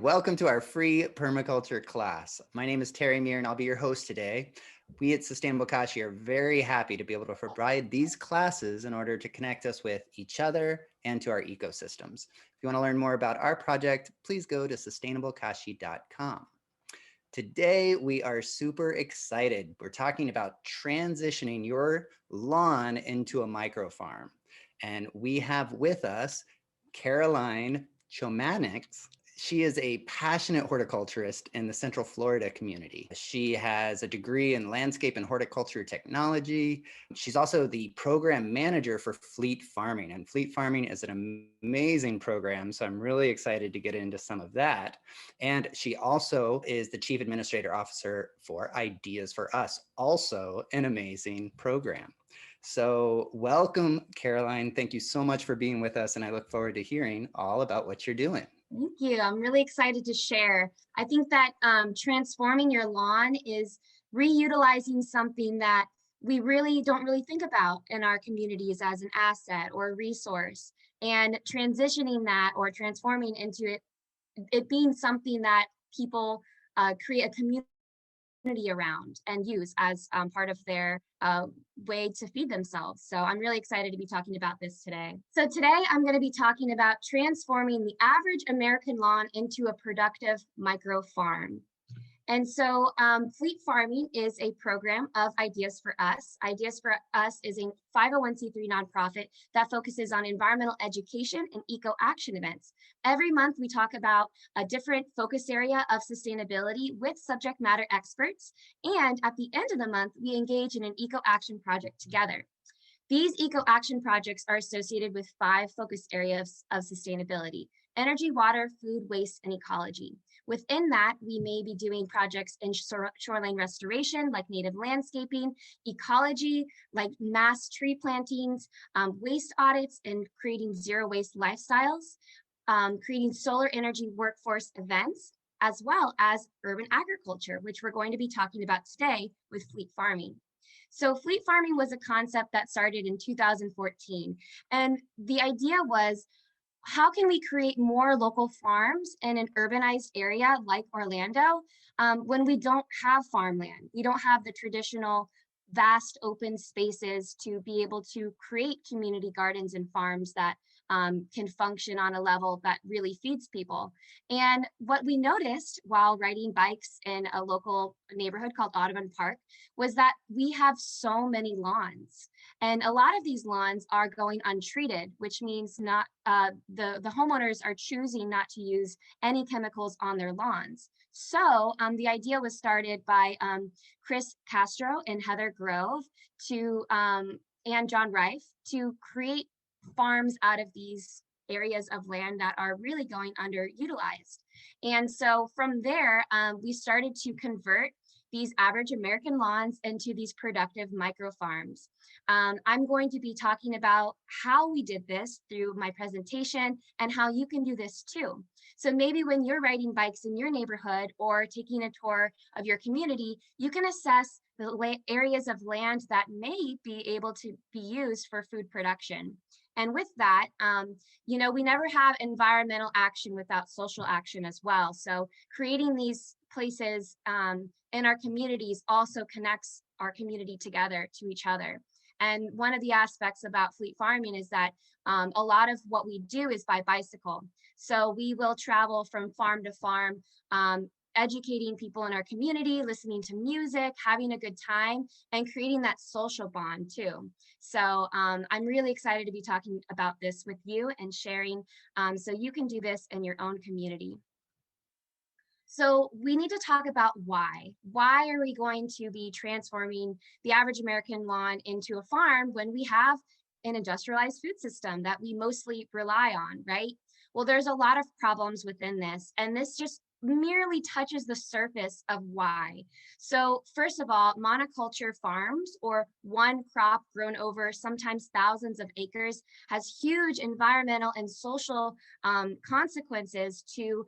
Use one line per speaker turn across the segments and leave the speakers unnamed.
Welcome to our free permaculture class. My name is Terry Meir and I'll be your host today. We at Sustainable Kashi are very happy to be able to provide these classes in order to connect us with each other and to our ecosystems. If you want to learn more about our project, please go to sustainablekashi.com. Today, we are super excited. We're talking about transitioning your lawn into a microfarm. And we have with us Caroline Chomanics. She is a passionate horticulturist in the Central Florida community. She has a degree in Landscape and Horticulture Technology. She's also the program manager for Fleet Farming, and Fleet Farming is an amazing program, so I'm really excited to get into some of that. And she also is the Chief Administrator Officer for Ideas for Us, also an amazing program. So welcome, Caroline. Thank you so much for being with us, and I look forward to hearing all about what you're doing.
Thank you. I'm really excited to share. I think that transforming your lawn is reutilizing something that we don't really think about in our communities as an asset or a resource, and transitioning that or transforming into it being something that people create a community around and use as part of their way to feed themselves. So I'm really excited to be talking about this today. So today I'm going to be talking about transforming the average American lawn into a productive micro farm. And so Fleet Farming is a program of Ideas for Us. Ideas for Us is a 501c3 nonprofit that focuses on environmental education and eco-action events. Every month, we talk about a different focus area of sustainability with subject matter experts. And at the end of the month, we engage in an eco-action project together. These eco-action projects are associated with 5 focus areas of sustainability: energy, water, food, waste, and ecology. Within that, we may be doing projects in shoreline restoration, like native landscaping, ecology, like mass tree plantings, waste audits, and creating zero waste lifestyles, creating solar energy workforce events, as well as urban agriculture, which we're going to be talking about today with Fleet Farming. So Fleet Farming was a concept that started in 2014. And the idea was, how can we create more local farms in an urbanized area like Orlando when we don't have farmland? We don't have the traditional vast open spaces to be able to create community gardens and farms that can function on a level that really feeds people. And what we noticed while riding bikes in a local neighborhood called Audubon Park was that we have so many lawns. And a lot of these lawns are going untreated, which means not the homeowners are choosing not to use any chemicals on their lawns. So the idea was started by Chris Castro and Heather Grove and John Reif to create farms out of these areas of land that are really going underutilized. And so from there, we started to convert these average American lawns into these productive micro farms. I'm going to be talking about how we did this through my presentation and how you can do this too. So maybe when you're riding bikes in your neighborhood or taking a tour of your community, you can assess the areas of land that may be able to be used for food production. And with that, we never have environmental action without social action as well. So creating these places in our communities also connects our community together to each other. And one of the aspects about Fleet Farming is that a lot of what we do is by bicycle. So we will travel from farm to farm, educating people in our community, listening to music, having a good time, and creating that social bond too. So I'm really excited to be talking about this with you and sharing so you can do this in your own community. So we need to talk about why. Why are we going to be transforming the average American lawn into a farm when we have an industrialized food system that we mostly rely on, right? Well, there's a lot of problems within this, and this just merely touches the surface of why. So first of all, monoculture farms, or one crop grown over sometimes thousands of acres, has huge environmental and social consequences to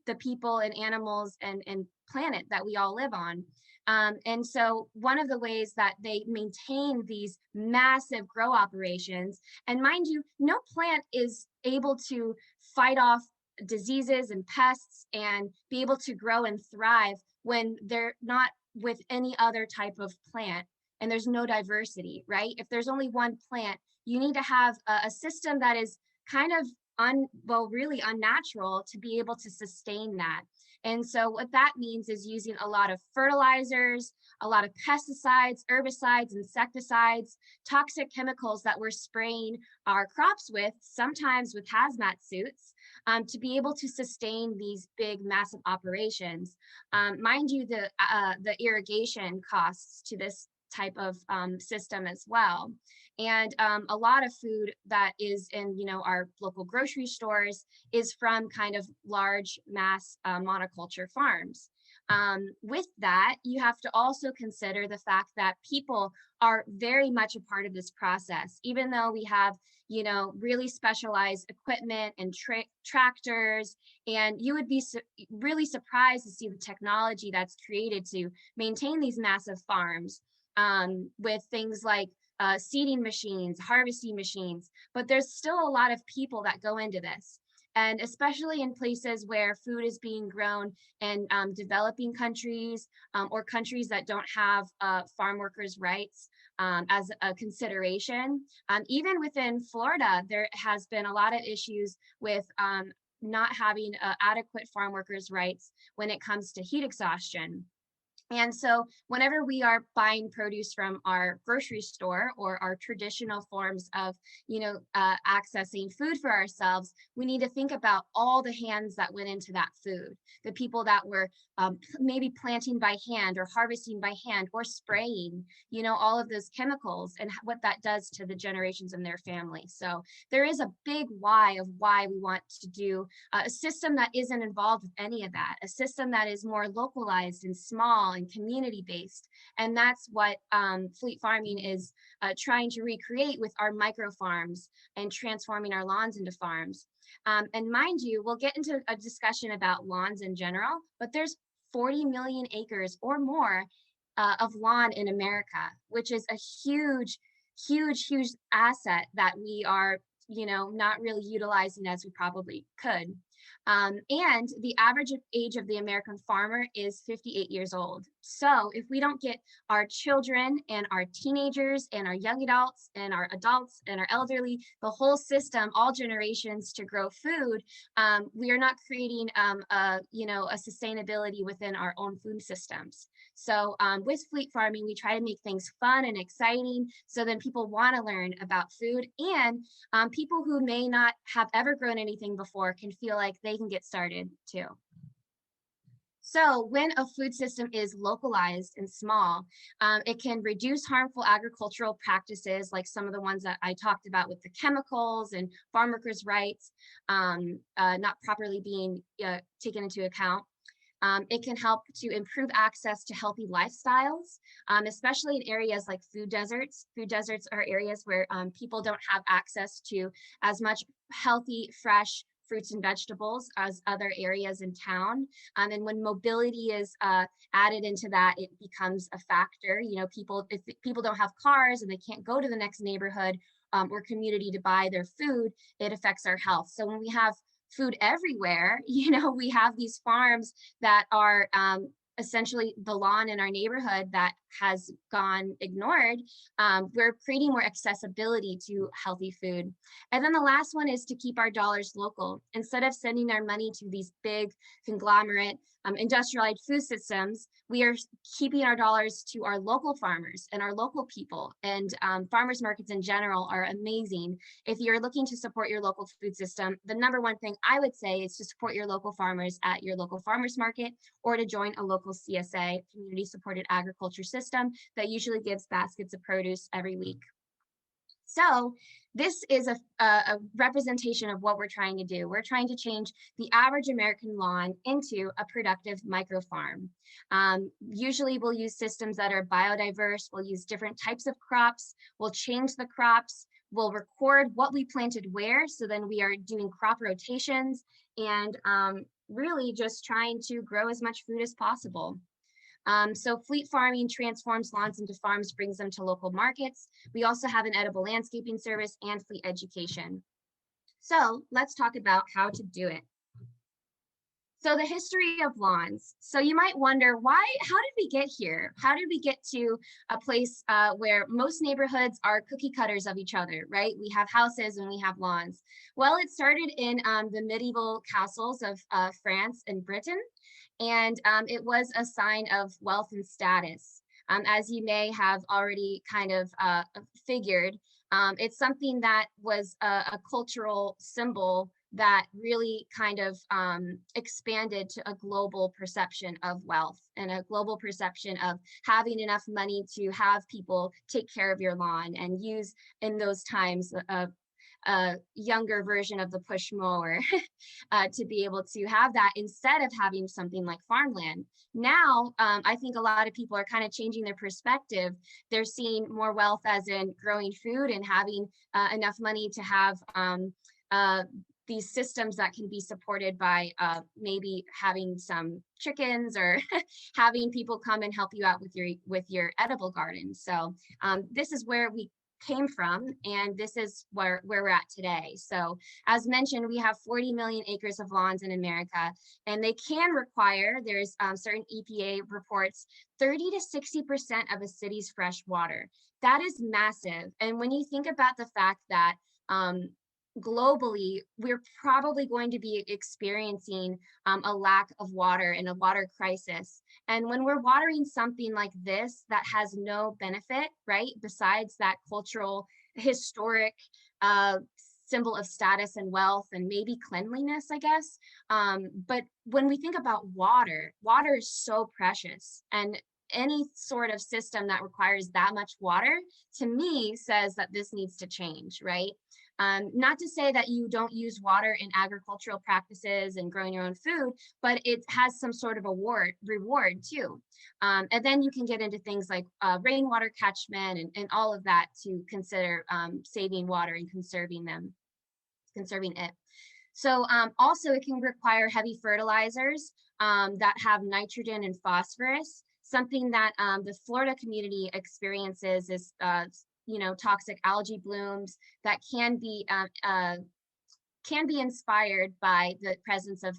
the people and animals and planet that we all live on. And so one of the ways that they maintain these massive grow operations, and mind you, no plant is able to fight off diseases and pests and be able to grow and thrive when they're not with any other type of plant and there's no diversity, right? If there's only one plant, you need to have a system that is kind of really unnatural to be able to sustain that. And so what that means is using a lot of fertilizers, a lot of pesticides, herbicides, insecticides, toxic chemicals that we're spraying our crops with, sometimes with hazmat suits, to be able to sustain these big, massive operations. Mind you, the irrigation costs to this type of system as well. And a lot of food that is in, our local grocery stores is from kind of large mass monoculture farms. With that, you have to also consider the fact that people are very much a part of this process, even though we have, really specialized equipment and tractors, and you would be really surprised to see the technology that's created to maintain these massive farms, with things like seeding machines, harvesting machines, but there's still a lot of people that go into this. And especially in places where food is being grown in developing countries, or countries that don't have farm workers' rights as a consideration. Even within Florida, there has been a lot of issues with not having adequate farm workers' rights when it comes to heat exhaustion. And so whenever we are buying produce from our grocery store or our traditional forms of, accessing food for ourselves, we need to think about all the hands that went into that food, the people that were maybe planting by hand or harvesting by hand or spraying, all of those chemicals and what that does to the generations in their family. So there is a big why of why we want to do a system that isn't involved with any of that, a system that is more localized and small and community-based. And that's what fleet farming is trying to recreate with our micro farms and transforming our lawns into farms. And mind you, we'll get into a discussion about lawns in general, but there's 40 million acres or more of lawn in America, which is a huge, huge, huge asset that we are, not really utilizing as we probably could. And the average age of the American farmer is 58 years old. So if we don't get our children and our teenagers and our young adults and our elderly, the whole system, all generations to grow food, we are not creating a sustainability within our own food systems. So with fleet farming, we try to make things fun and exciting so then people want to learn about food, and people who may not have ever grown anything before can feel like they can get started too. So when a food system is localized and small, it can reduce harmful agricultural practices like some of the ones that I talked about with the chemicals and farm workers' rights not properly being taken into account. It can help to improve access to healthy lifestyles, especially in areas like food deserts. Food deserts are areas where people don't have access to as much healthy, fresh fruits and vegetables as other areas in town. And when mobility is added into that, it becomes a factor. If people don't have cars and they can't go to the next neighborhood or community to buy their food, it affects our health. So when we have food everywhere, we have these farms that are essentially the lawn in our neighborhood that has gone ignored. We're creating more accessibility to healthy food. And then the last one is to keep our dollars local. Instead of sending our money to these big conglomerate industrialized food systems, we are keeping our dollars to our local farmers and our local people. And farmers markets in general are amazing. If you're looking to support your local food system, the number one thing I would say is to support your local farmers at your local farmers market, or to join a local CSA, community supported agriculture system, that usually gives baskets of produce every week. So this is a representation of what we're trying to do. We're trying to change the average American lawn into a productive micro farm. Usually we'll use systems that are biodiverse. We'll use different types of crops. We'll change the crops. We'll record what we planted where. So then we are doing crop rotations and really just trying to grow as much food as possible. So fleet farming transforms lawns into farms, brings them to local markets. We also have an edible landscaping service and fleet education. So let's talk about how to do it. So the history of lawns. So you might wonder how did we get here? How did we get to a place where most neighborhoods are cookie cutters of each other, right? We have houses and we have lawns. Well, it started in the medieval castles of France and Britain, and it was a sign of wealth and status. As you may have already kind of figured, it's something that was a cultural symbol that really kind of expanded to a global perception of wealth and a global perception of having enough money to have people take care of your lawn and use in those times a younger version of the push mower to be able to have that instead of having something like farmland. Now, I think a lot of people are kind of changing their perspective. They're seeing more wealth as in growing food and having enough money to have these systems that can be supported by maybe having some chickens or having people come and help you out with your edible garden. So this is where we came from, and this is where we're at today. So as mentioned, we have 40 million acres of lawns in America, and they can require, there's certain EPA reports, 30 to 60% of a city's fresh water. That is massive. And when you think about the fact that globally, we're probably going to be experiencing a lack of water and a water crisis. And when we're watering something like this that has no benefit, right, besides that cultural, historic symbol of status and wealth and maybe cleanliness, I guess. But when we think about water, water is so precious. And any sort of system that requires that much water, to me, says that this needs to change, right? Not to say that you don't use water in agricultural practices and growing your own food, but it has some sort of reward too. And then you can get into things like rainwater catchment and all of that to consider saving water and conserving it. So also it can require heavy fertilizers that have nitrogen and phosphorus. Something that the Florida community experiences is toxic algae blooms that can be inspired by the presence of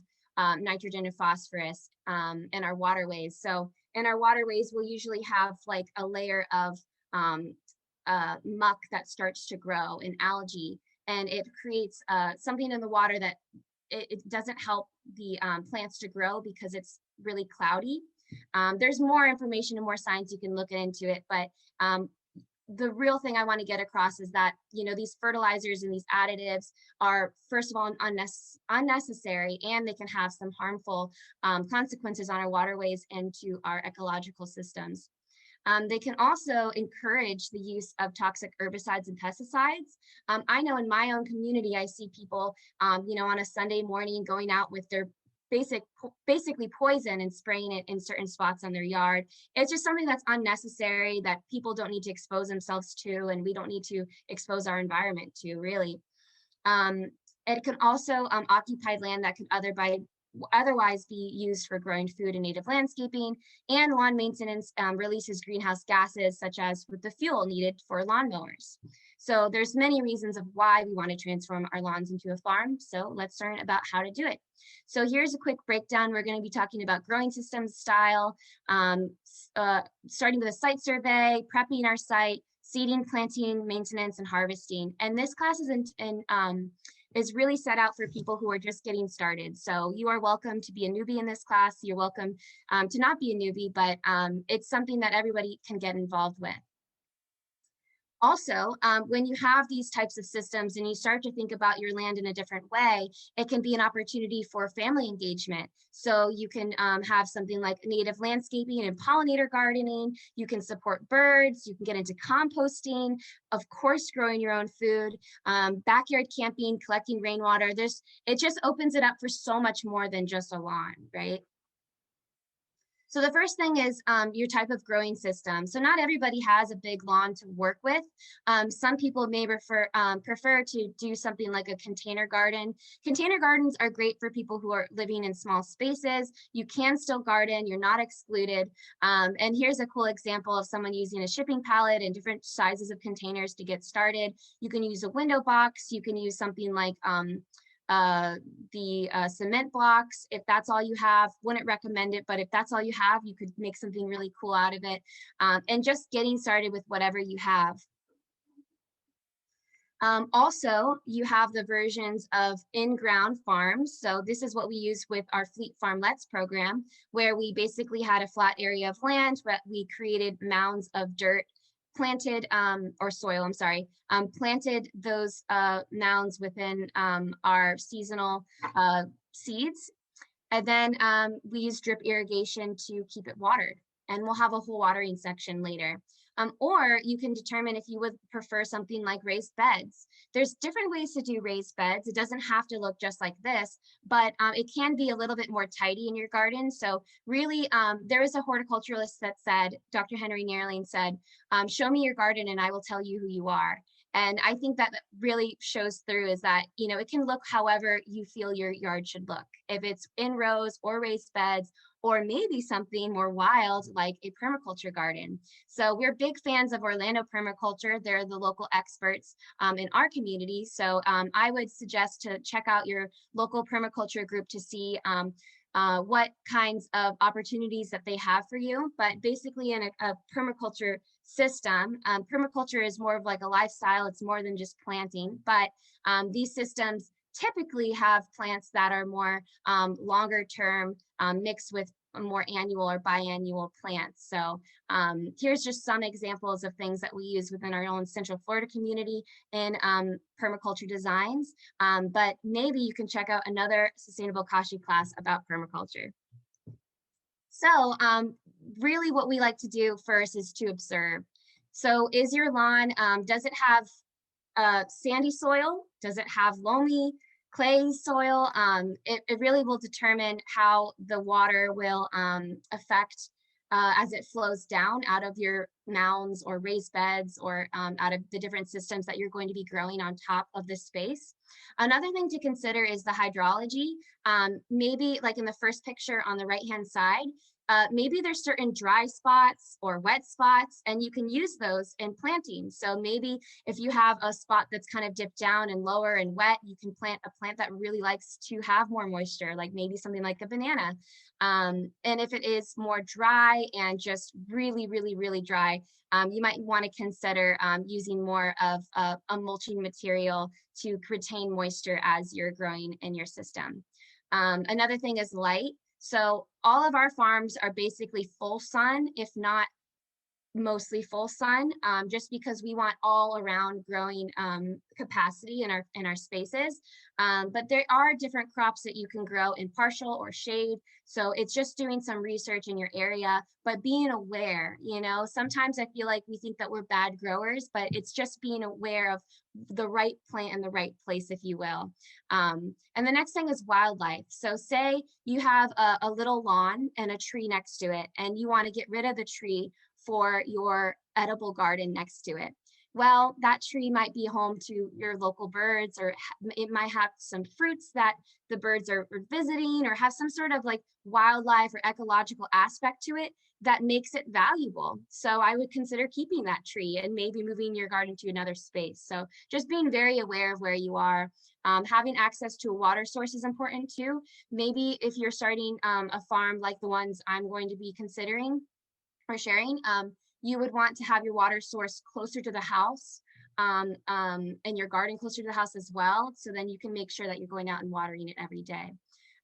nitrogen and phosphorus in our waterways. So in our waterways, we'll usually have like a layer of muck that starts to grow in algae, and it creates something in the water that it doesn't help the plants to grow because it's really cloudy. There's more information and more science you can look into it, but the real thing I want to get across is that, these fertilizers and these additives are, first of all, unnecessary, and they can have some harmful consequences on our waterways and to our ecological systems. They can also encourage the use of toxic herbicides and pesticides. I know in my own community, I see people, on a Sunday morning going out with their basically poison and spraying it in certain spots on their yard. It's just something that's unnecessary that people don't need to expose themselves to, and we don't need to expose our environment to, really. It can also occupy land that could otherwise be used for growing food and native landscaping, and lawn maintenance releases greenhouse gases such as with the fuel needed for lawnmowers. So there's many reasons of why we want to transform our lawns into a farm. So let's learn about how to do it. So here's a quick breakdown. We're going to be talking about growing systems style, starting with a site survey, prepping our site, seeding, planting, maintenance, and harvesting. And this class is really set out for people who are just getting started. So you are welcome to be a newbie in this class. You're welcome to not be a newbie, but it's something that everybody can get involved with. Also, when you have these types of systems and you start to think about your land in a different way, it can be an opportunity for family engagement. So you can have something like native landscaping and pollinator gardening. You can support birds. You can get into composting, of course, growing your own food, backyard camping, collecting rainwater. It just opens it up for so much more than just a lawn, right? So the first thing is your type of growing system. So not everybody has a big lawn to work with. Some people may prefer to do something like a container garden. Container gardens are great for people who are living in small spaces. You can still garden, you're not excluded. And here's a cool example of someone using a shipping pallet and different sizes of containers to get started. You can use a window box. You can use something like cement blocks. If that's all you have, wouldn't recommend it, but if that's all you have, you could make something really cool out of it. And just getting started with whatever you have. Also, you have the versions of in-ground farms. So this is what we use with our Fleet Farmlets program, where we basically had a flat area of land, but we created mounds of dirt, planted, or soil, I'm sorry, planted those mounds within our seasonal seeds. And then we use drip irrigation to keep it watered. And we'll have a whole watering section later. Or you can determine if you would prefer something like raised beds. There's different ways to do raised beds. It doesn't have to look just like this, but it can be a little bit more tidy in your garden. So really, there is a horticulturalist that said, Dr. Henry Nehrling said, show me your garden and I will tell you who you are. And I think that really shows through is that, you know, it can look however you feel your yard should look. If it's in rows or raised beds, or maybe something more wild like a permaculture garden. So we're big fans of Orlando Permaculture. They're the local experts in our community. So I would suggest to check out your local permaculture group to see what kinds of opportunities that they have for you. But basically in a permaculture system, permaculture is more of like a lifestyle. It's more than just planting, but these systems typically have plants that are more longer term mixed with more annual or biannual plants. So here's just some examples of things that we use within our own Central Florida community in permaculture designs. But maybe you can check out another Sustainable Kashi class about permaculture. So really what we like to do first is to observe. So is your lawn, does it have sandy soil? Does it have loamy clay soil? It really will determine how the water will affect as it flows down out of your mounds or raised beds or out of the different systems that you're going to be growing on top of the space. Another thing to consider is the hydrology. Maybe like in the first picture on the right-hand side, maybe there's certain dry spots or wet spots, and you can use those in planting. So maybe if you have a spot that's kind of dipped down and lower and wet, you can plant a plant that really likes to have more moisture, like maybe something like a banana. And if it is more dry and just really, really, really dry, you might want to consider using more of a mulching material to retain moisture as you're growing in your system. Another thing is light. So all of our farms are basically full sun, if not mostly full sun, just because we want all around growing capacity in our spaces. But there are different crops that you can grow in partial or shade. So it's just doing some research in your area, but being aware, you know, sometimes I feel like we think that we're bad growers, but it's just being aware of the right plant in the right place, if you will. And the next thing is wildlife. So say you have a little lawn and a tree next to it, and you want to get rid of the tree for your edible garden next to it. Well, that tree might be home to your local birds, or it might have some fruits that the birds are visiting, or have some sort of like wildlife or ecological aspect to it that makes it valuable. So I would consider keeping that tree and maybe moving your garden to another space. So just being very aware of where you are. Having access to a water source is important too. Maybe if you're starting a farm like the ones I'm going to be considering or sharing, you would want to have your water source closer to the house and your garden closer to the house as well. So then you can make sure that you're going out and watering it every day.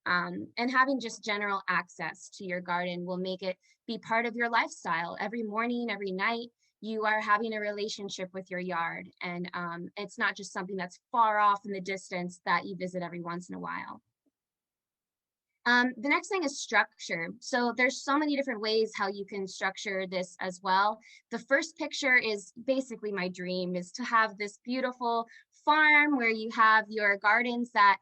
And having just general access to your garden will make it be part of your lifestyle. Every morning, every night, you are having a relationship with your yard. And it's not just something that's far off in the distance that you visit every once in a while. The next thing is structure. So there's so many different ways how you can structure this as well. The first picture is basically my dream, is to have this beautiful farm where you have your gardens that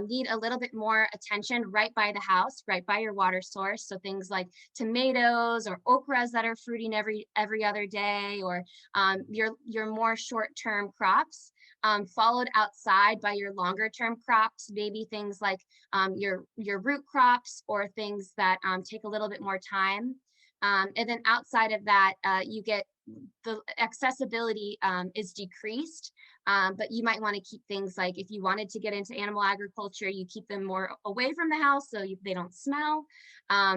need a little bit more attention right by the house, right by your water source. So things like tomatoes or okras that are fruiting every other day, or your more short-term crops. Followed outside by your longer term crops, maybe things like your root crops or things that take a little bit more time. And then outside of that, you get the accessibility is decreased, but you might want to keep things like, if you wanted to get into animal agriculture, you keep them more away from the house so they don't smell.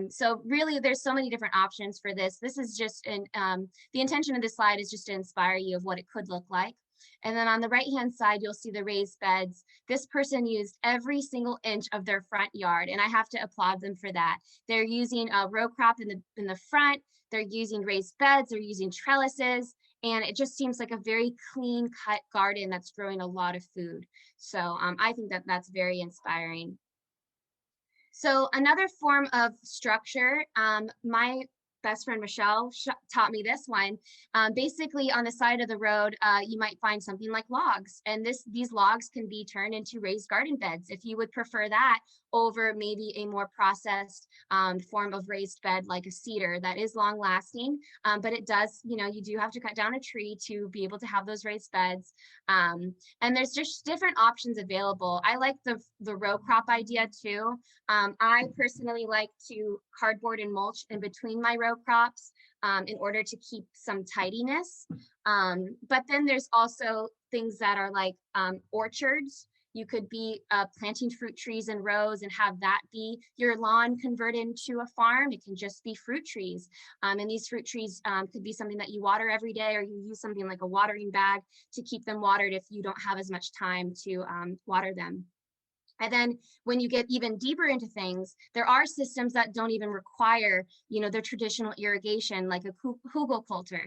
So really, there's so many different options for this. This is just the intention of this slide is just to inspire you of what it could look like. And then on the right-hand side, you'll see the raised beds. This person used every single inch of their front yard, and I have to applaud them for that. They're using a row crop in the front. They're using raised beds. They're using trellises, and it just seems like a very clean cut garden that's growing a lot of food. So I think that that's very inspiring. So another form of structure, my best friend Michelle taught me this one. Basically, on the side of the road, you might find something like logs, and these logs can be turned into raised garden beds if you would prefer that over maybe a more processed form of raised bed like a cedar that is long lasting, but it does, you do have to cut down a tree to be able to have those raised beds. And there's just different options available. I like the row crop idea too. I personally like to cardboard and mulch in between my row crops in order to keep some tidiness. But then there's also things that are like orchards. You could be planting fruit trees in rows and have that be your lawn converted into a farm. It can just be fruit trees. And these fruit trees could be something that you water every day, or you use something like a watering bag to keep them watered if you don't have as much time to water them. And then when you get even deeper into things, there are systems that don't even require, the traditional irrigation, like a hugelkultur,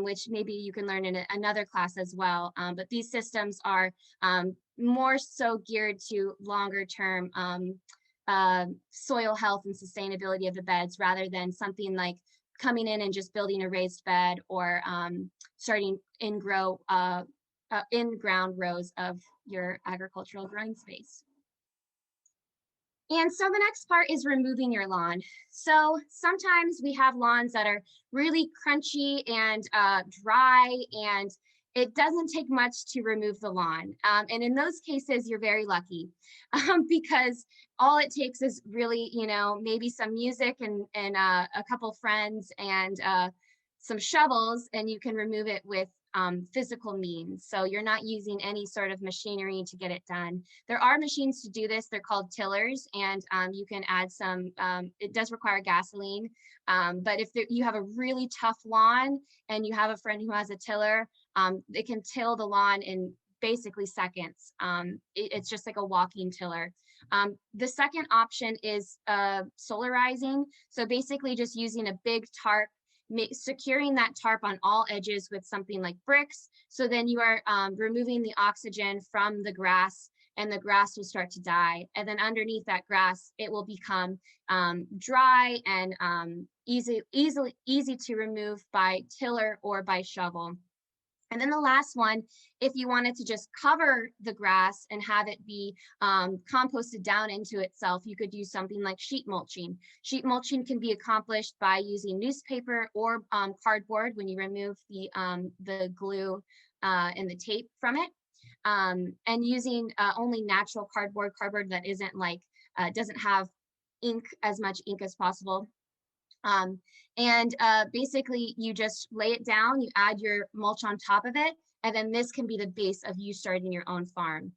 which maybe you can learn in another class as well. But these systems are more so geared to longer term soil health and sustainability of the beds, rather than something like coming in and just building a raised bed or starting in-ground rows of your agricultural growing space. And so the next part is removing your lawn. So sometimes we have lawns that are really crunchy and dry, and it doesn't take much to remove the lawn. And in those cases, you're very lucky because all it takes is really, maybe some music and a couple friends and some shovels, and you can remove it with physical means. So you're not using any sort of machinery to get it done. There are machines to do this. They're called tillers, and you can add some, it does require gasoline, but if you have a really tough lawn and you have a friend who has a tiller, it can till the lawn in basically seconds. It's just like a walking tiller. The second option is solarizing. So basically just using a big tarp, securing that tarp on all edges with something like bricks. So then you are removing the oxygen from the grass, and the grass will start to die. And then underneath that grass, it will become dry and easy to remove by tiller or by shovel. And then the last one, if you wanted to just cover the grass and have it be composted down into itself, you could use something like sheet mulching. Sheet mulching can be accomplished by using newspaper or cardboard when you remove the glue and the tape from it, and using only natural cardboard that isn't like, doesn't have as much ink as possible. Basically you just lay it down, you add your mulch on top of it, and then this can be the base of you starting your own farm.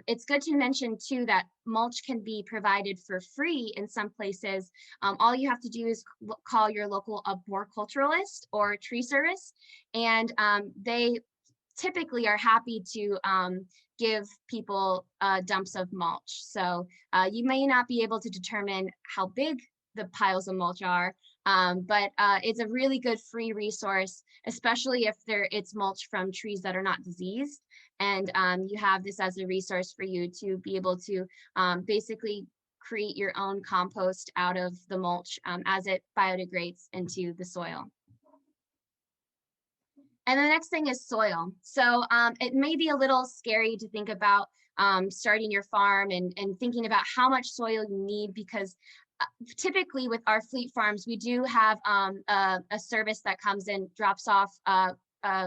It's good to mention too that mulch can be provided for free in some places. All you have to do is call your local horticulturalist or tree service, and they typically are happy to give people dumps of mulch. So you may not be able to determine how big the piles of mulch are, but it's a really good free resource, especially if it's mulch from trees that are not diseased. And you have this as a resource for you to be able to basically create your own compost out of the mulch as it biodegrades into the soil. And the next thing is soil. So it may be a little scary to think about starting your farm and thinking about how much soil you need, because typically with our fleet farms, we do have a service that comes in, drops off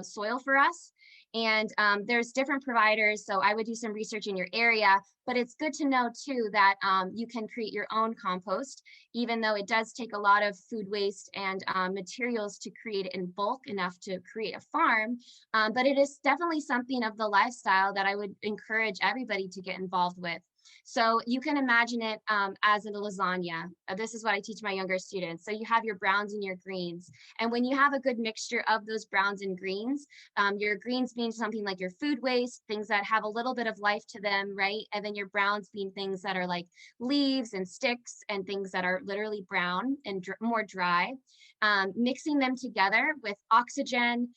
soil for us. And there's different providers, so I would do some research in your area, but it's good to know too that you can create your own compost, even though it does take a lot of food waste and materials to create it in bulk enough to create a farm. But it is definitely something of the lifestyle that I would encourage everybody to get involved with. So you can imagine it as a lasagna. This is what I teach my younger students. So you have your browns and your greens. And when you have a good mixture of those browns and greens, your greens being something like your food waste, things that have a little bit of life to them, right? And then your browns being things that are like leaves and sticks and things that are literally brown and more dry. Mixing them together with oxygen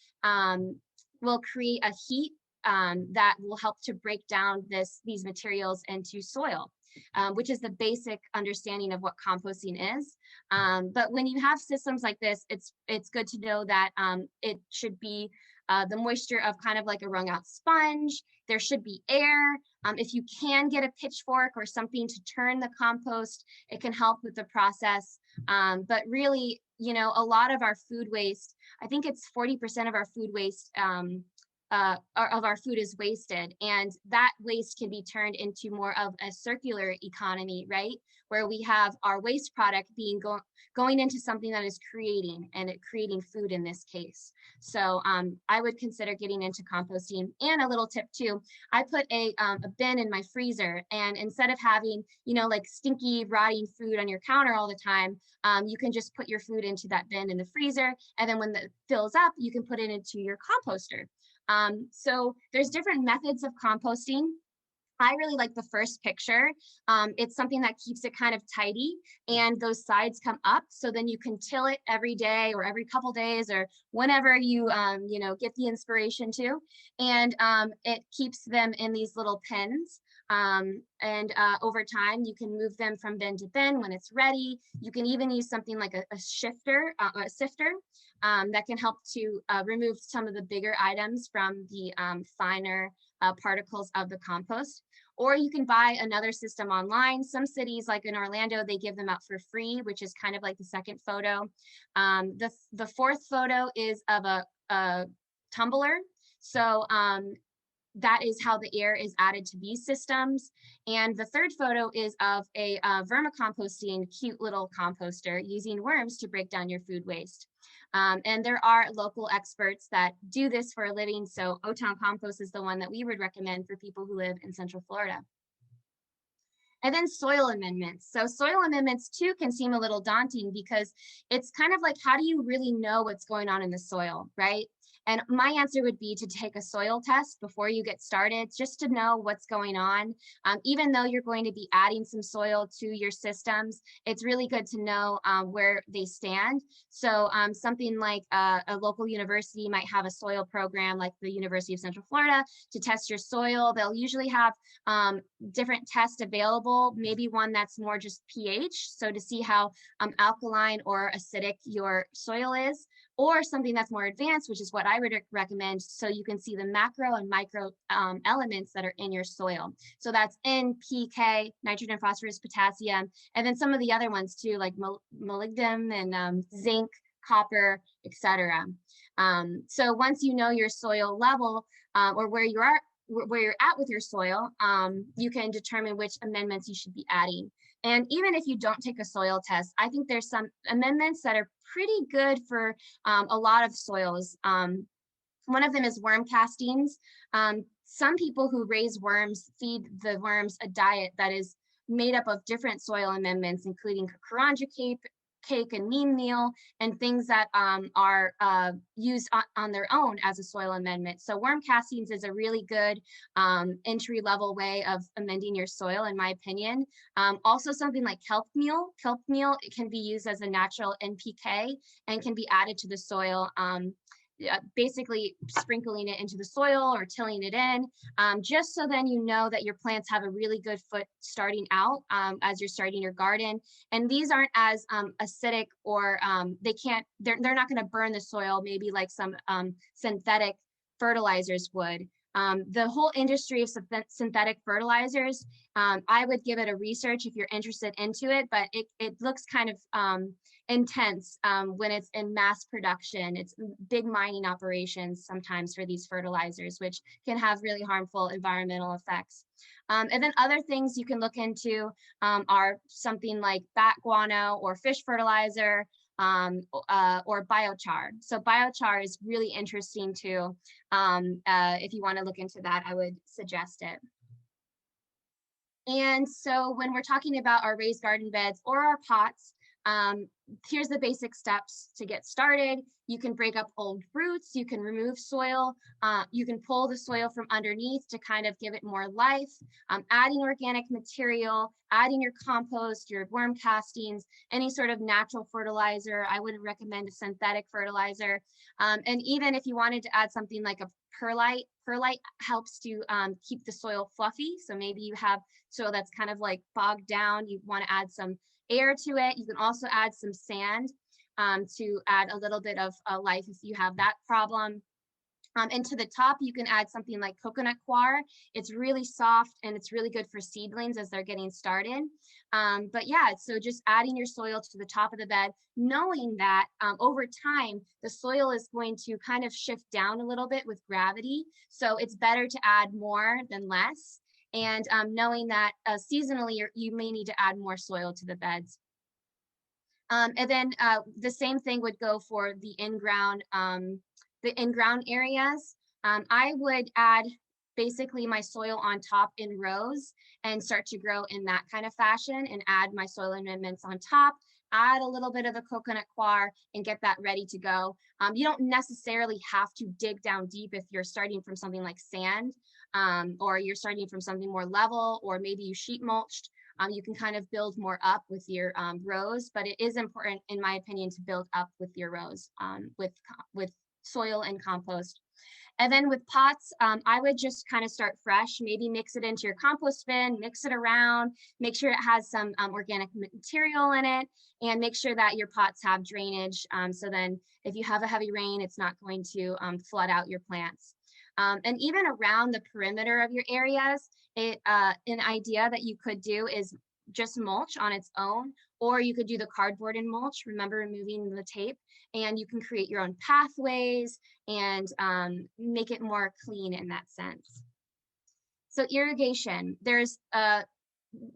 will create a heat that will help to break down these materials into soil, which is the basic understanding of what composting is. But when you have systems like this, it's good to know that it should be the moisture of kind of like a wrung out sponge. There should be air. If you can get a pitchfork or something to turn the compost, it can help with the process. But really, you know, a lot of our food waste, I think it's 40% of our food waste of our food is wasted, and that waste can be turned into more of a circular economy, right? Where we have our waste product being going into something that is creating food in this case. So I would consider getting into composting. And a little tip too, I put a bin in my freezer, and instead of having, you know, like stinky, rotting food on your counter all the time, you can just put your food into that bin in the freezer, and then when it fills up, you can put it into your composter. So there's different methods of composting. I really like the first picture. It's something that keeps it kind of tidy, and those sides come up, so then you can till it every day or every couple days or whenever you you know, get the inspiration to. And it keeps them in these little pins. And over time, you can move them from bin to bin when it's ready. You can even use something like a sifter that can help to remove some of the bigger items from the finer particles of the compost. Or you can buy another system online. Some cities, like in Orlando, they give them out for free, which is kind of like the second photo. The fourth photo is of a tumbler. So that is how the air is added to these systems. And the third photo is of a vermicomposting cute little composter using worms to break down your food waste. And there are local experts that do this for a living. So O-Town Compost is the one that we would recommend for people who live in Central Florida. And then soil amendments. So soil amendments too can seem a little daunting because it's kind of like, how do you really know what's going on in the soil, right? And my answer would be to take a soil test before you get started, just to know what's going on. Even though you're going to be adding some soil to your systems, it's really good to know where they stand. So something like a local university might have a soil program like the University of Central Florida to test your soil. They'll usually have different tests available, maybe one that's more just pH, so to see how alkaline or acidic your soil is, or something that's more advanced, which is what I would recommend, so you can see the macro and micro elements that are in your soil. So that's N, P, K, nitrogen, phosphorus, potassium, and then some of the other ones too, like molybdenum and zinc, copper, etc. So once you know your soil level or where you're at with your soil, you can determine which amendments you should be adding. And even if you don't take a soil test, I think there's some amendments that are pretty good for a lot of soils. One of them is worm castings. Some people who raise worms feed the worms a diet that is made up of different soil amendments, including karanja cake and neem meal, and things that are used on their own as a soil amendment. So worm castings is a really good entry level way of amending your soil, in my opinion. Also something like kelp meal. Kelp meal, it can be used as a natural NPK and can be added to the soil. Basically sprinkling it into the soil or tilling it in, just so then you know that your plants have a really good foot starting out as you're starting your garden. And these aren't as acidic, or they're not going to burn the soil maybe like some synthetic fertilizers would. The whole industry of synthetic fertilizers, I would give it a research if you're interested into it, but it looks kind of intense when it's in mass production. It's big mining operations sometimes for these fertilizers, which can have really harmful environmental effects. And then other things you can look into are something like bat guano or fish fertilizer, or biochar. So biochar is really interesting too. If you want to look into that, I would suggest it. And so when we're talking about our raised garden beds or our pots, here's the basic steps to get started. You can break up old roots, you can remove soil, you can pull the soil from underneath to kind of give it more life, adding organic material, adding your compost, your worm castings, any sort of natural fertilizer. I wouldn't recommend a synthetic fertilizer. And even if you wanted to add something like a perlite helps to keep the soil fluffy. So maybe you have soil that's kind of like bogged down, you want to add some air to it. You can also add some sand to add a little bit of life if you have that problem. And to the top, you can add something like coconut coir. It's really soft and it's really good for seedlings as they're getting started. But yeah, so just adding your soil to the top of the bed, knowing that over time, the soil is going to kind of shift down a little bit with gravity. So it's better to add more than less. And knowing that seasonally, you may need to add more soil to the beds. And then the same thing would go for the in-ground areas. I would add basically my soil on top in rows and start to grow in that kind of fashion and add my soil amendments on top, add a little bit of the coconut coir and get that ready to go. You don't necessarily have to dig down deep if you're starting from something like sand, or you're starting from something more level, or maybe you sheet mulched. You can kind of build more up with your rows, but it is important, in my opinion, to build up with your rows with soil and compost. And then with pots, I would just kind of start fresh, maybe mix it into your compost bin, mix it around, make sure it has some organic material in it, and make sure that your pots have drainage. So then if you have a heavy rain, it's not going to flood out your plants. And even around the perimeter of your areas, an idea that you could do is just mulch on its own, or you could do the cardboard and mulch, remember removing the tape, and you can create your own pathways and make it more clean in that sense. So irrigation, there's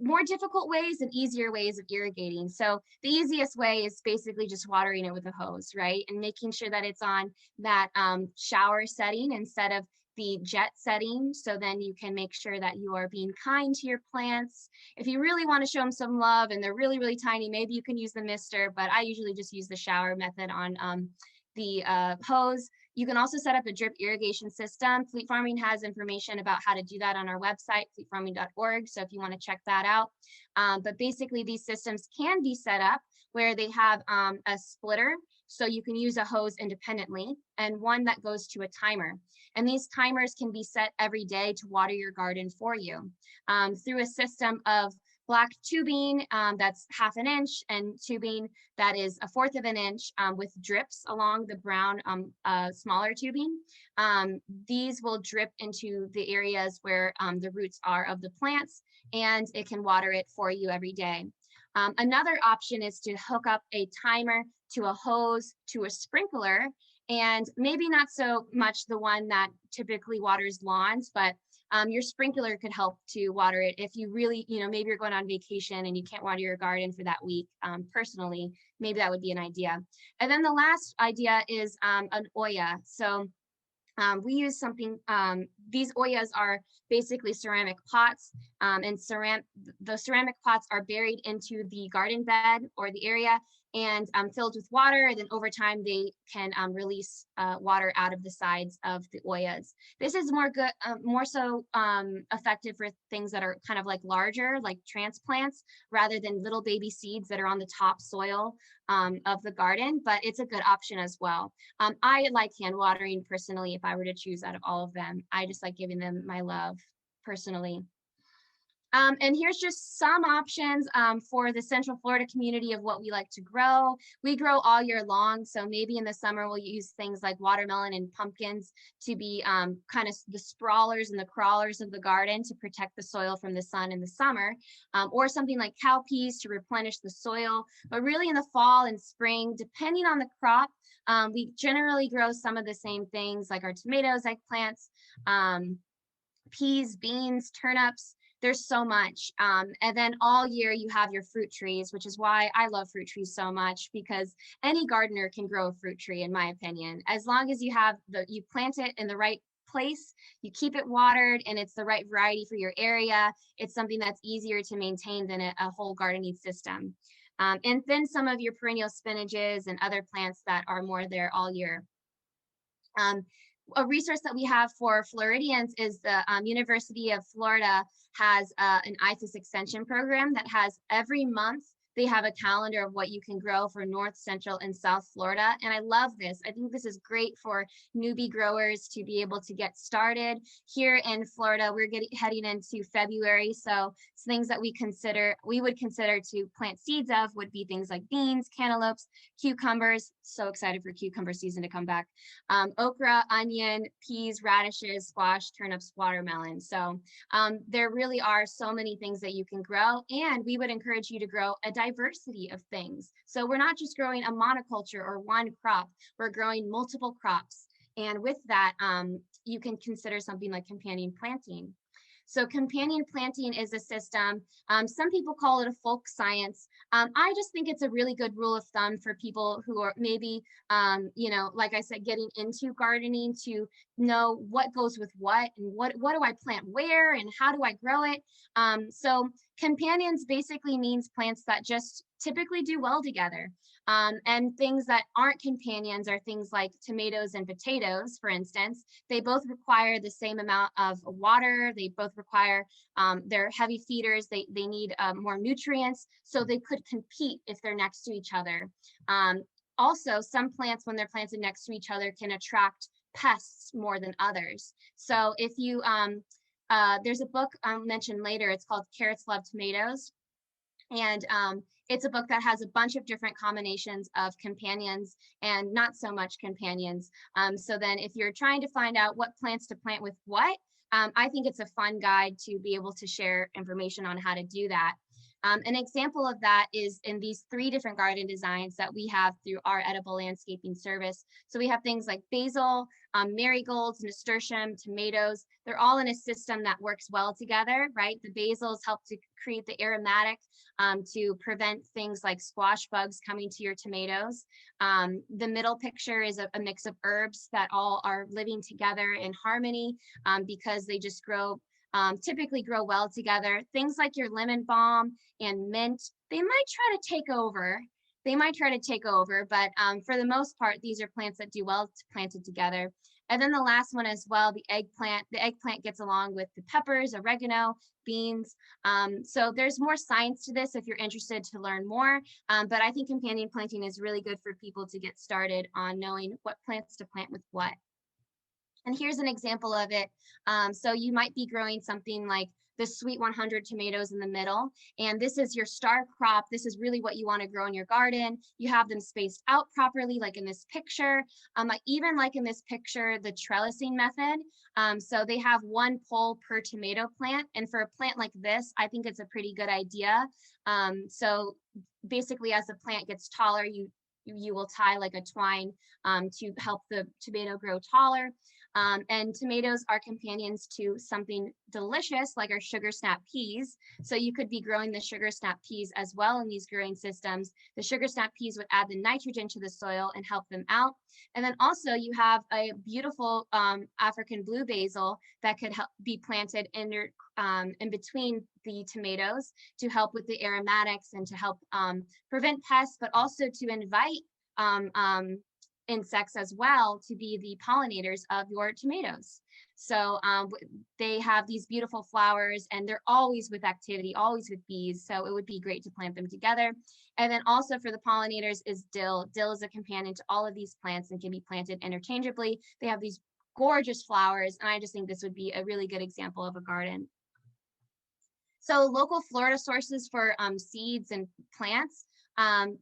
more difficult ways and easier ways of irrigating. So the easiest way is basically just watering it with a hose, right? And making sure that it's on that shower setting instead of the jet setting. So then you can make sure that you are being kind to your plants. If you really want to show them some love and they're really, really tiny, maybe you can use the mister, but I usually just use the shower method on the hose. You can also set up a drip irrigation system. Fleet Farming has information about how to do that on our website, fleetfarming.org. So if you want to check that out. But basically these systems can be set up where they have a splitter. So you can use a hose independently and one that goes to a timer. And these timers can be set every day to water your garden for you through a system of black tubing that's 1/2 inch and tubing that is 1/4 of an inch with drips along the brown smaller tubing. These will drip into the areas where the roots are of the plants, and it can water it for you every day. Another option is to hook up a timer to a hose to a sprinkler, and maybe not so much the one that typically waters lawns, but your sprinkler could help to water it if you really, maybe you're going on vacation and you can't water your garden for that week. Personally, maybe that would be an idea. And then the last idea is an Oya. So we use something, these Oyas are basically ceramic pots, and the ceramic pots are buried into the garden bed or the area and filled with water. And then over time, they can release water out of the sides of the Oyas. This is more so effective for things that are kind of like larger, like transplants, rather than little baby seeds that are on the top soil of the garden, but it's a good option as well. I like hand watering personally. If I were to choose out of all of them, I just like giving them my love personally. And here's just some options for the Central Florida community of what we like to grow. We grow all year long, so maybe in the summer we'll use things like watermelon and pumpkins to be kind of the sprawlers and the crawlers of the garden to protect the soil from the sun in the summer, or something like cowpeas to replenish the soil. But really in the fall and spring, depending on the crop, we generally grow some of the same things like our tomatoes, eggplants, peas, beans, turnips. There's so much. And then all year you have your fruit trees, which is why I love fruit trees so much, because any gardener can grow a fruit tree, in my opinion. As long as you plant it in the right place, you keep it watered, and it's the right variety for your area, it's something that's easier to maintain than a whole gardening system. And then some of your perennial spinaches and other plants that are more there all year. A resource that we have for Floridians is the University of Florida has an IFAS extension program that has every month they have a calendar of what you can grow for North, Central, and South Florida. And I love this. I think this is great for newbie growers to be able to get started. Here in Florida, we're heading into February. So things that we would consider to plant seeds of would be things like beans, cantaloupes, cucumbers. So excited for cucumber season to come back. Okra, onion, peas, radishes, squash, turnips, watermelon. So there really are so many things that you can grow, and we would encourage you to grow a diversity of things. So we're not just growing a monoculture or one crop, we're growing multiple crops. And with that, you can consider something like companion planting. So companion planting is a system. Some people call it a folk science. I just think it's a really good rule of thumb for people who are maybe, like I said, getting into gardening to know what goes with what and what do I plant where and how do I grow it. So companions basically means plants that just typically do well together. And things that aren't companions are things like tomatoes and potatoes, for instance. They both require the same amount of water. They both require, they're heavy feeders. They need more nutrients. So they could compete if they're next to each other. Also, some plants, when they're planted next to each other, can attract pests more than others. So if you, there's a book I'll mention later, it's called Carrots Love Tomatoes. And it's a book that has a bunch of different combinations of companions and not so much companions. So then if you're trying to find out what plants to plant with what, I think it's a fun guide to be able to share information on how to do that. An example of that is in these 3 different garden designs that we have through our edible landscaping service. So we have things like basil, marigolds, nasturtium, tomatoes. They're all in a system that works well together, right? The basils help to create the aromatic to prevent things like squash bugs coming to your tomatoes. The middle picture is a mix of herbs that all are living together in harmony because they just typically grow well together. Things like your lemon balm and mint, they might try to take over. But for the most part, these are plants that do well planted together. And then the last one as well, the eggplant. The eggplant gets along with the peppers, oregano, beans. So there's more science to this if you're interested to learn more. But I think companion planting is really good for people to get started on knowing what plants to plant with what. And here's an example of it. So you might be growing something like the Sweet 100 tomatoes in the middle, and this is your star crop. This is really what you want to grow in your garden. You have them spaced out properly, like in this picture. Even like in this picture, the trellising method. So they have 1 pole per tomato plant, and for a plant like this, I think it's a pretty good idea. So basically, as the plant gets taller, you will tie like a twine to help the tomato grow taller. And tomatoes are companions to something delicious like our sugar snap peas. So you could be growing the sugar snap peas as well in these growing systems. The sugar snap peas would add the nitrogen to the soil and help them out. And then also you have a beautiful African blue basil that could be planted in between the tomatoes to help with the aromatics and to help prevent pests, but also to invite insects as well to be the pollinators of your tomatoes. So they have these beautiful flowers and they're always with activity, always with bees. So it would be great to plant them together. And then also for the pollinators is dill. Dill is a companion to all of these plants and can be planted interchangeably. They have these gorgeous flowers, and I just think this would be a really good example of a garden. So local Florida sources for seeds and plants.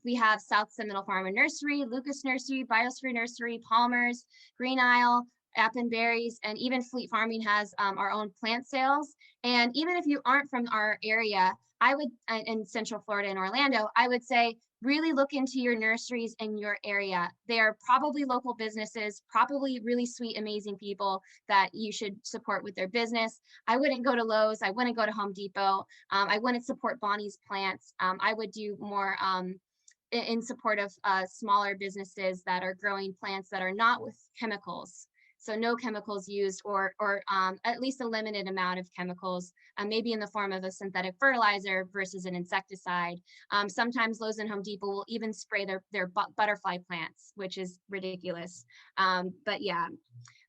We have South Seminole Farm and Nursery, Lucas Nursery, Biosphere Nursery, Palmer's, Green Isle, Appenberries, and even Fleet Farming has our own plant sales. And even if you aren't from our area, I would, in Central Florida and Orlando, I would say really look into your nurseries in your area. They are probably local businesses, probably really sweet, amazing people that you should support with their business. I wouldn't go to Lowe's. I wouldn't go to Home Depot. I wouldn't support Bonnie's Plants. I would do more in support of smaller businesses that are growing plants that are not with chemicals. So no chemicals used, or at least a limited amount of chemicals, maybe in the form of a synthetic fertilizer versus an insecticide. Sometimes Lowe's and Home Depot will even spray their butterfly plants, which is ridiculous. But yeah,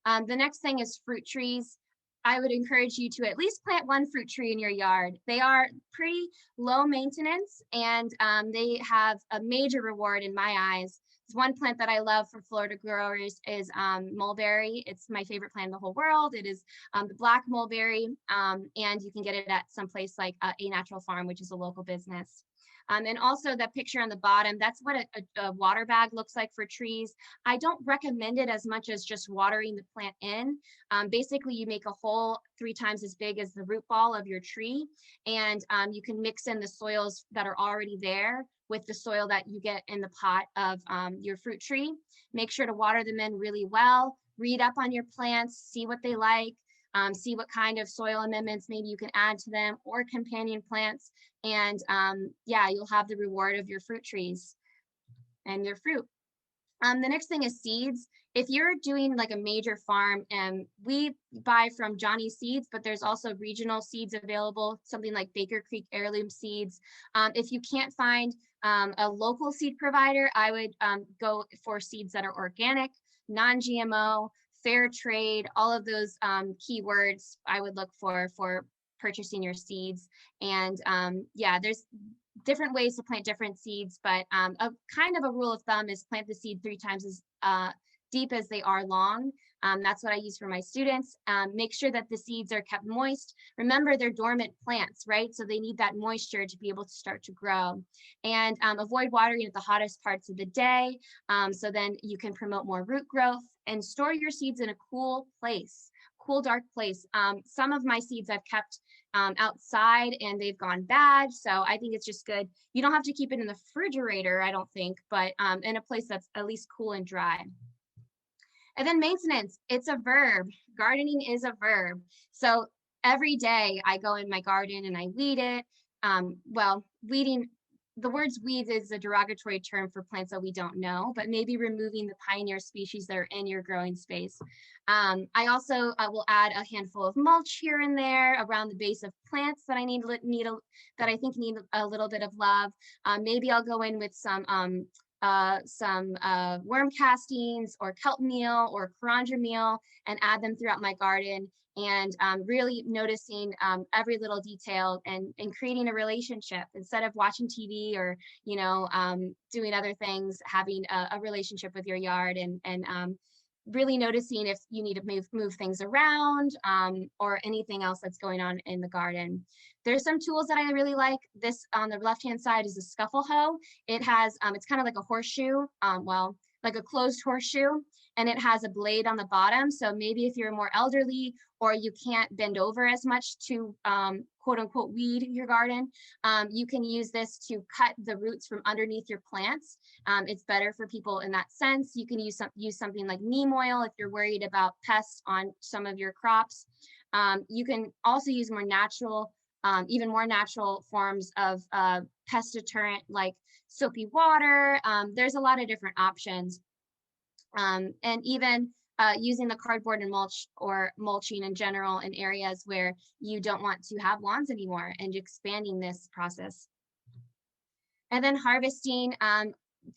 the next thing is fruit trees. I would encourage you to at least plant one fruit tree in your yard. They are pretty low maintenance, and they have a major reward in my eyes. One plant that I love for Florida growers is mulberry. It's my favorite plant in the whole world. It is the black mulberry, and you can get it at some place like A Natural Farm, which is a local business. And also that picture on the bottom, that's what a water bag looks like for trees. I don't recommend it as much as just watering the plant in. Basically, you make a hole 3 times as big as the root ball of your tree, and you can mix in the soils that are already there with the soil that you get in the pot of your fruit tree. Make sure to water them in really well. Read up on your plants, see what they like. See what kind of soil amendments maybe you can add to them, or companion plants. And yeah, you'll have the reward of your fruit trees and your fruit. The next thing is seeds. If you're doing like a major farm, and we buy from Johnny Seeds, but there's also regional seeds available, something like Baker Creek Heirloom Seeds. If you can't find a local seed provider, I would go for seeds that are organic, non-GMO, fair trade, all of those keywords I would look for purchasing your seeds. And yeah, there's different ways to plant different seeds, but a kind of a rule of thumb is plant the seed 3 times as deep as they are long. That's what I use for my students. Make sure that the seeds are kept moist. Remember, they're dormant plants, right? So they need that moisture to be able to start to grow. And avoid watering at the hottest parts of the day, so then you can promote more root growth, and store your seeds in a cool place, cool, dark place. Some of my seeds I've kept outside and they've gone bad. So I think it's just good. You don't have to keep it in the refrigerator, I don't think, but in a place that's at least cool and dry. And then maintenance, it's a verb. Gardening is a verb. So every day I go in my garden and I weed it. Well, weeding, the words weeds is a derogatory term for plants that we don't know, but maybe removing the pioneer species that are in your growing space. I also will add a handful of mulch here and there around the base of plants that I that I think need a little bit of love. Maybe I'll go in with some worm castings or kelp meal or karanja meal and add them throughout my garden, and really noticing every little detail and creating a relationship instead of watching TV or, you know, doing other things, having a relationship with your yard, and really noticing if you need to move things around, or anything else that's going on in the garden. There's some tools that I really like. This on the left-hand side is a scuffle hoe. It has, it's kind of like a horseshoe, well, like a closed horseshoe, and it has a blade on the bottom. So maybe if you're more elderly or you can't bend over as much to quote unquote weed your garden, you can use this to cut the roots from underneath your plants. It's better for people in that sense. You can use something like neem oil if you're worried about pests on some of your crops. You can also use more natural, even more natural forms of pest deterrent like soapy water. There's a lot of different options. And even using the cardboard and mulch or mulching in general in areas where you don't want to have lawns anymore, and expanding this process. And then harvesting,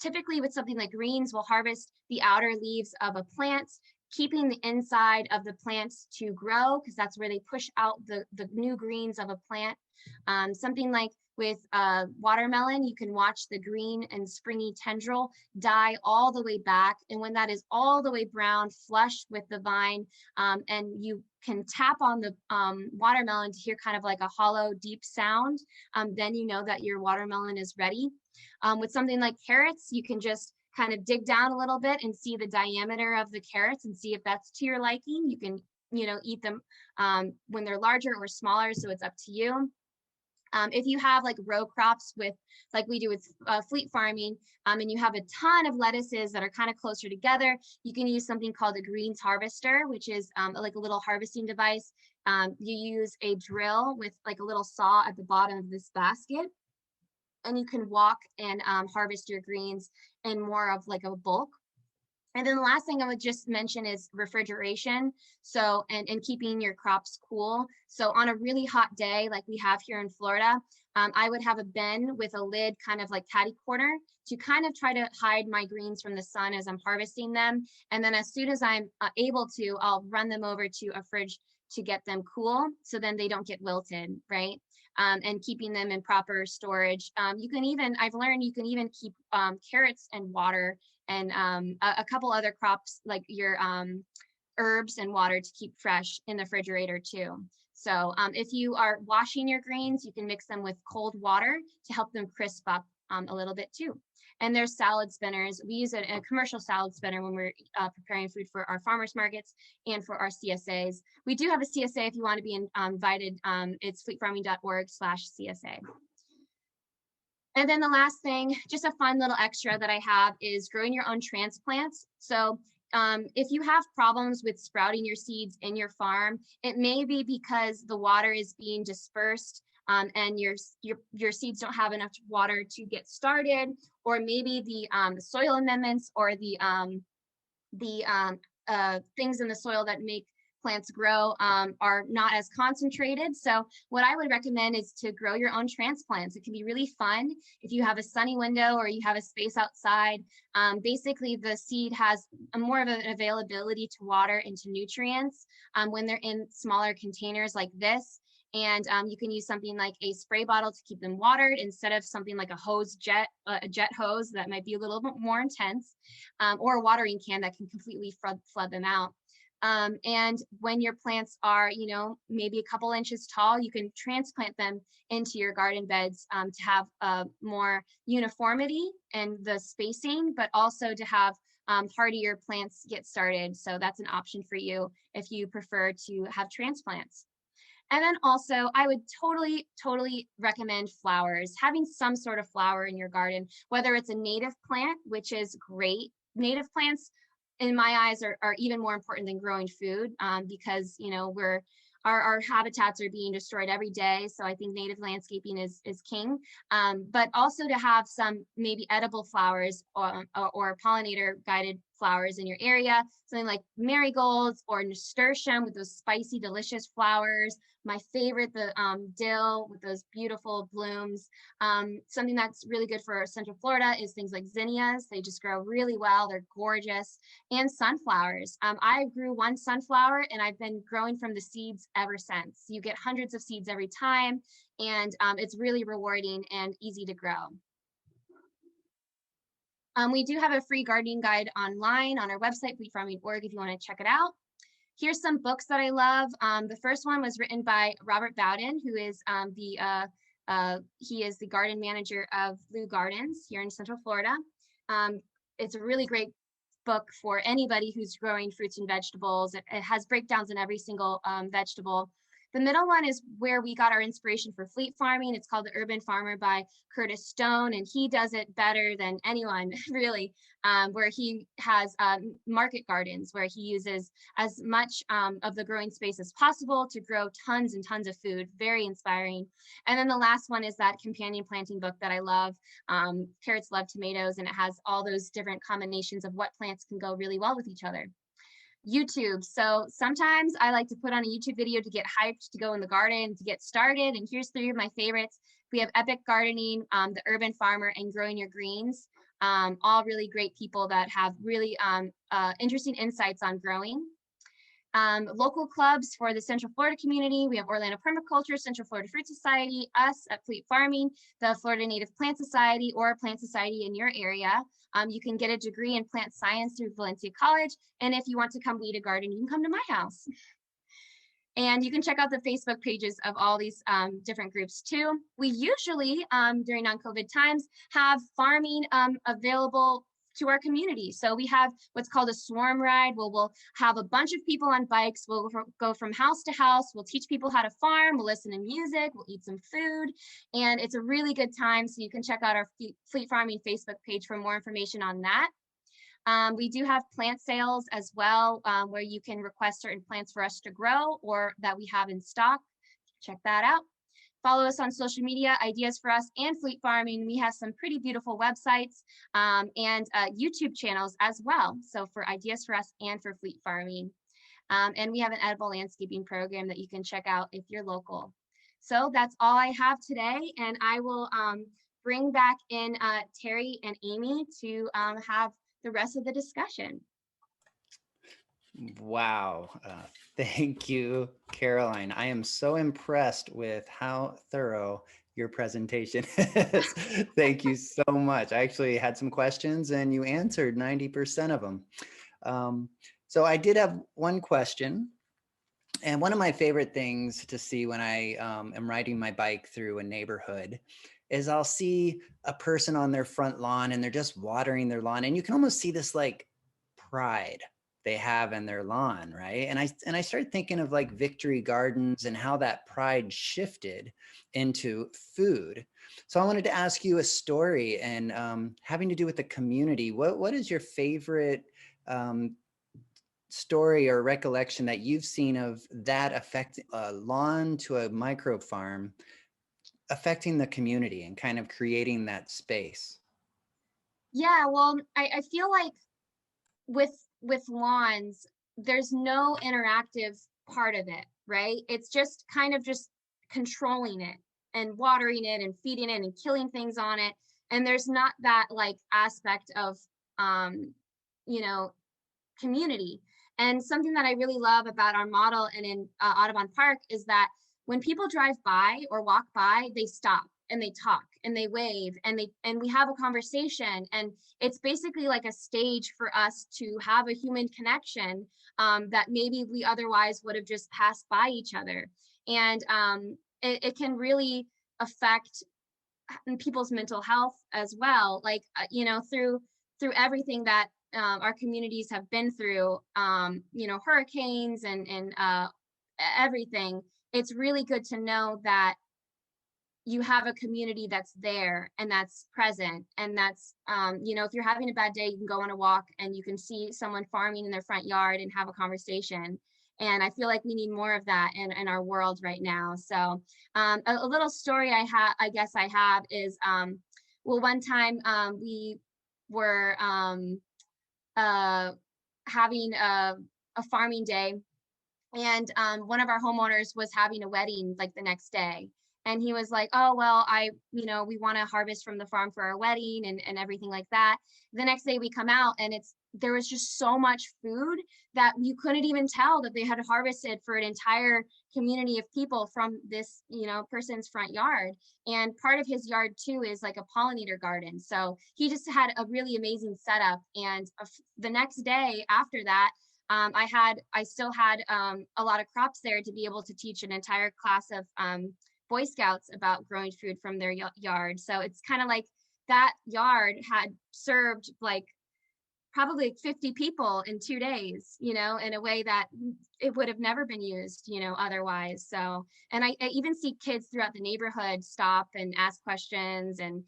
typically with something like greens, we'll harvest the outer leaves of a plant, keeping the inside of the plants to grow, because that's where they push out the new greens of a plant. Something like With watermelon, you can watch the green and springy tendril die all the way back. And when that is all the way brown, flush with the vine, and you can tap on the watermelon to hear kind of like a hollow, deep sound, then you know that your watermelon is ready. With something like carrots, you can just kind of dig down a little bit and see the diameter of the carrots and see if that's to your liking. You can, eat them when they're larger or smaller, so it's up to you. If you have like row crops with, like we do with fleet farming, and you have a ton of lettuces that are kind of closer together, you can use something called a greens harvester, which is like a little harvesting device. You use a drill with like a little saw at the bottom of this basket, and you can walk and harvest your greens in more of like a bulk. And then the last thing I would just mention is refrigeration. So, and keeping your crops cool. So on a really hot day, like we have here in Florida, I would have a bin with a lid kind of like catty corner to kind of try to hide my greens from the sun as I'm harvesting them. And then as soon as I'm able to, I'll run them over to a fridge to get them cool, so then they don't get wilted, right? And keeping them in proper storage. You can even, I've learned you can even keep carrots and water and a couple other crops like your herbs and water to keep fresh in the refrigerator too. So if you are washing your greens, you can mix them with cold water to help them crisp up a little bit too. And there's salad spinners. We use a commercial salad spinner when we're preparing food for our farmers markets and for our CSAs. We do have a CSA if you want to be invited. It's fleetfarming.org/CSA. And then the last thing, just a fun little extra that I have is growing your own transplants. So if you have problems with sprouting your seeds in your farm, it may be because the water is being dispersed and your seeds don't have enough water to get started, or maybe the soil amendments or the things in the soil that make plants grow are not as concentrated. So what I would recommend is to grow your own transplants. It can be really fun if you have a sunny window or you have a space outside. Basically, the seed has more of an availability to water and to nutrients when they're in smaller containers like this. And you can use something like a spray bottle to keep them watered instead of something like a jet hose that might be a little bit more intense, or a watering can that can completely flood them out. And when your plants are, maybe a couple inches tall, you can transplant them into your garden beds to have more uniformity in the spacing, but also to have hardier plants get started. So that's an option for you if you prefer to have transplants. And then also, I would totally recommend flowers. Having some sort of flower in your garden, whether it's a native plant, which is great. Native plants, in my eyes, are even more important than growing food because, our habitats are being destroyed every day. So I think native landscaping is king. But also to have some maybe edible flowers or pollinator guided flowers in your area, something like marigolds or nasturtium with those spicy, delicious flowers. My favorite, the dill with those beautiful blooms. Something that's really good for Central Florida is things like zinnias. They just grow really well. They're gorgeous. And sunflowers. I grew one sunflower and I've been growing from the seeds ever since. You get hundreds of seeds every time, and it's really rewarding and easy to grow. We do have a free gardening guide online on our website, fleetfarming.org, if you want to check it out. Here's some books that I love. The first one was written by Robert Bowden, who is he is the garden manager of Blue Gardens here in Central Florida. It's a really great book for anybody who's growing fruits and vegetables. It has breakdowns in every single vegetable. The middle one is where we got our inspiration for fleet farming. It's called The Urban Farmer by Curtis Stone, and he does it better than anyone, really, where he has market gardens, where he uses as much of the growing space as possible to grow tons and tons of food. Very inspiring. And then the last one is that companion planting book that I love, Carrots Love Tomatoes, and it has all those different combinations of what plants can go really well with each other. YouTube. So sometimes I like to put on a YouTube video to get hyped to go in the garden, to get started. And here's 3 of my favorites. We have Epic Gardening, The Urban Farmer, and Growing Your Greens. All really great people that have really interesting insights on growing. local clubs for the Central Florida community. We have Orlando Permaculture, Central Florida Fruit Society, us at Fleet Farming, the Florida Native Plant Society, or a plant society in your area. You can get a degree in plant science through Valencia College. And if you want to come weed a garden, you can come to my house. And you can check out the Facebook pages of all these different groups too. We usually, during non-COVID times, have farming available to our community. So we have what's called a swarm ride, where we'll have a bunch of people on bikes. We'll go from house to house. We'll teach people how to farm. We'll listen to music. We'll eat some food. And it's a really good time. So you can check out our Fleet Farming Facebook page for more information on that. We do have plant sales as well, where you can request certain plants for us to grow or that we have in stock. Check that out. Follow us on social media, Ideas for Us and Fleet Farming. We have some pretty beautiful websites and YouTube channels as well. So for Ideas for Us and for Fleet Farming. And we have an edible landscaping program that you can check out if you're local. So that's all I have today. And I will bring back in Terry and Amy to have the rest of the discussion.
Wow. Thank you, Caroline. I am so impressed with how thorough your presentation is. Thank you so much. I actually had some questions and you answered 90% of them. So I did have one question. And one of my favorite things to see when I am riding my bike through a neighborhood is I'll see a person on their front lawn and they're just watering their lawn. And you can almost see this like pride they have in their lawn, right? And I started thinking of like victory gardens and how that pride shifted into food. So I wanted to ask you a story and having to do with the community. What is your favorite story or recollection that you've seen of that affect a lawn to a micro farm affecting the community and kind of creating that space?
Yeah, well, I feel like with lawns, there's no interactive part of it, right? It's just kind of just controlling it and watering it and feeding it and killing things on it. And there's not that like aspect of you know, community. And something that I really love about our model and in Audubon Park is that when people drive by or walk by, they stop and they talk and they wave and we have a conversation. And it's basically like a stage for us to have a human connection that maybe we otherwise would have just passed by each other. And it can really affect people's mental health as well. Like, you know, through everything that our communities have been through, you know, hurricanes and everything. It's really good to know that you have a community that's there and that's present. And that's, you know, if you're having a bad day, you can go on a walk and you can see someone farming in their front yard and have a conversation. And I feel like we need more of that in our world right now. So a little story I guess I have is, well, one time we were having a farming day, and one of our homeowners was having a wedding like the next day, and he was like, oh well, you know, we want to harvest from the farm for our wedding and everything like that. The next day we come out and there was just so much food that you couldn't even tell that they had harvested for an entire community of people from this, you know, person's front yard. And part of his yard too is like a pollinator garden. So he just had a really amazing setup. And the next day after that, I still had a lot of crops there to be able to teach an entire class of Boy Scouts about growing food from their yard. So it's kind of like that yard had served like probably 50 people in 2 days, you know, in a way that it would have never been used, you know, otherwise. So, and I even see kids throughout the neighborhood stop and ask questions, and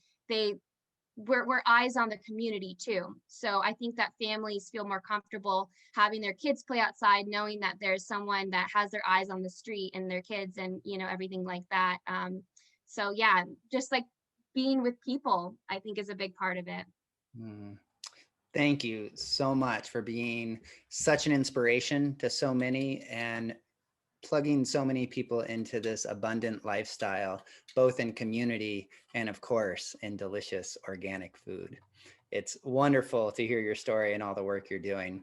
we're eyes on the community too. So I think that families feel more comfortable having their kids play outside, knowing that there's someone that has their eyes on the street and their kids and, you know, everything like that. So yeah, just like being with people, I think is a big part of it.
Thank you so much for being such an inspiration to so many and plugging so many people into this abundant lifestyle, both in community and of course in delicious organic food. It's wonderful to hear your story and all the work you're doing.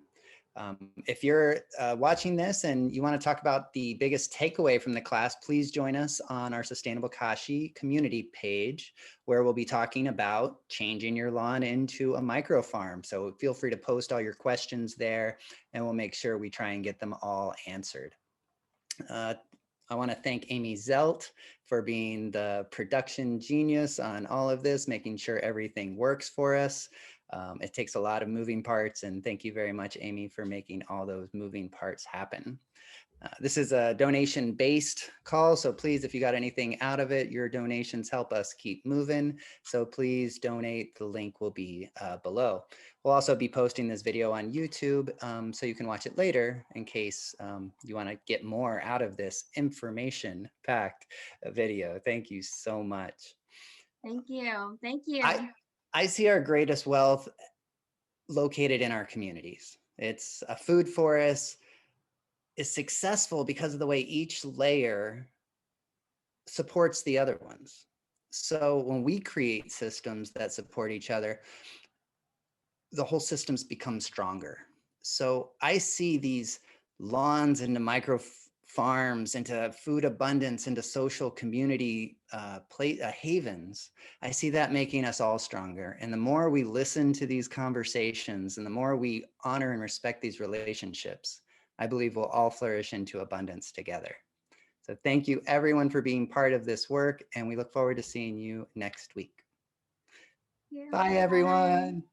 If you're watching this and you want to talk about the biggest takeaway from the class, please join us on our Sustainable Kashi community page, where we'll be talking about changing your lawn into a micro farm. So feel free to post all your questions there, and we'll make sure we try and get them all answered. I want to thank Amy Zelt for being the production genius on all of this, making sure everything works for us. It takes a lot of moving parts, and thank you very much, Amy, for making all those moving parts happen. This is a donation-based call, so please, if you got anything out of it, your donations help us keep moving. So please donate. The link will be below. We'll also be posting this video on YouTube, so you can watch it later in case you want to get more out of this information-packed video. Thank you so much.
Thank you. Thank you.
I see our greatest wealth located in our communities. It's a food forest is successful because of the way each layer supports the other ones. So when we create systems that support each other, the whole systems become stronger. So I see these lawns into micro farms, into food abundance, into social community havens. I see that making us all stronger. And the more we listen to these conversations and the more we honor and respect these relationships, I believe we'll all flourish into abundance together. So thank you everyone for being part of this work, and we look forward to seeing you next week.
Yeah.
Bye everyone.